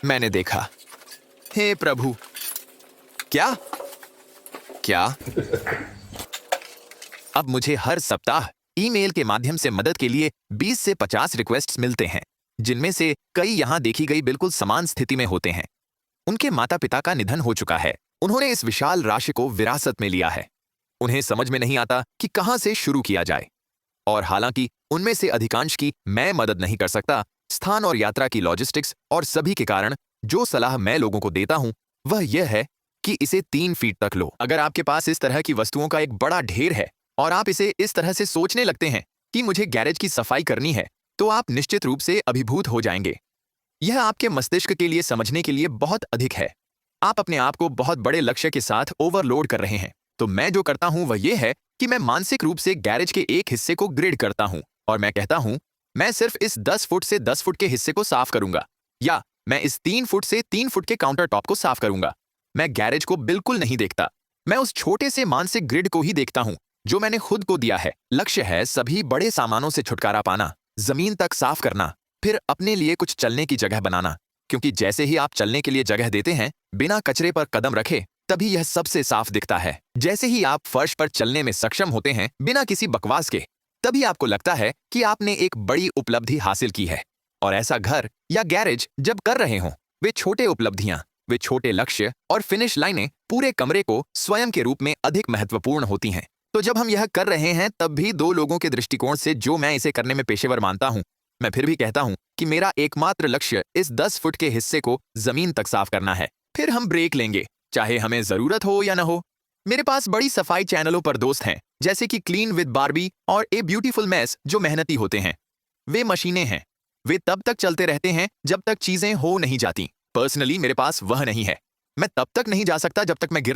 मैंने देखा। हे प्रभु! क्या? क्या? अब मुझे हर सप्ताह ईमेल के माध्यम से मदद के लिए 20 से 50 रिक्वेस्ट्स मिलते हैं, जिनमें से कई यहां देखी गई बिल्कुल समान स्थिति में होते हैं। उनके माता पिता का निधन हो चुका है। उन्होंने इस विशाल राशि को विरासत में लिया है। उन्हें समझ में नहीं आता कि कहां से शुरू किया जाए। और हालांकि उनमें से अधिकांश की मैं मदद नहीं कर सकता, स्थान और यात्रा की लॉजिस्टिक्स और सभी के कारण जो सलाह मैं लोगों को देता हूं वह यह है कि इसे 3 फीट तक लो। अगर आपके पास इस तरह की वस्तुओं का एक बड़ा ढेर है और आप इसे इस तरह से सोचने लगते हैं कि मुझे गैरेज की सफाई करनी है, तो आप निश्चित रूप से अभिभूत हो जाएंगे। यह आपके मस्तिष्क के लिए समझने के लिए बहुत अधिक है। आप अपने आप को बहुत बड़े लक्ष्य के साथ ओवरलोड कर रहे हैं। तो मैं जो करता हूं वह यह है कि मैं मानसिक रूप से गैरेज के एक हिस्से को ग्रिड करता हूं और मैं कहता हूं मैं सिर्फ इस 10 फुट से 10 फुट के हिस्से को साफ करूंगा, या मैं इस 3 फुट से 3 फुट के काउंटर टॉप को साफ करूंगा। मैं गैरेज को बिल्कुल नहीं देखता। मैं उस छोटे से मानसिक ग्रिड को ही देखता हूं जो मैंने खुद को दिया है। लक्ष्य है सभी बड़े सामानों से छुटकारा पाना, जमीन तक साफ करना, फिर अपने लिए कुछ चलने की जगह बनाना। क्योंकि जैसे ही आप चलने के लिए जगह देते हैं, बिना कचरे पर कदम रखे, तभी यह सबसे साफ दिखता है। जैसे ही आप फर्श पर चलने में सक्षम होते हैं बिना किसी बकवास के, तभी आपको लगता है कि आपने एक बड़ी उपलब्धि हासिल की है। और ऐसा घर या गैरेज जब कर रहे हों, वे छोटे उपलब्धियां, वे छोटे लक्ष्य और फिनिश लाइनें पूरे कमरे को स्वयं के रूप में अधिक महत्वपूर्ण होती हैं। तो जब हम यह कर रहे हैं तब भी 2 लोगों के दृष्टिकोण से जो मैं इसे करने में पेशेवर मानता हूं, मैं फिर भी कहता हूं कि मेरा एकमात्र लक्ष्य इस 10 फुट के हिस्से को जमीन तक साफ करना है। फिर हम ब्रेक लेंगे, चाहे हमें जरूरत हो या न हो। मेरे पास बड़ी सफाई चैनलों पर दोस्त हैं, जैसे कि क्लीन विद बार्बी और ए ब्यूटीफुल मेस, जो मेहनती होते हैं। वे मशीनें हैं। वे तब तक चलते रहते हैं जब तक चीजें हो नहीं जाती। पर्सनली मेरे पास वह नहीं है। मैं तब तक नहीं जा सकता जब तक मैं गिर न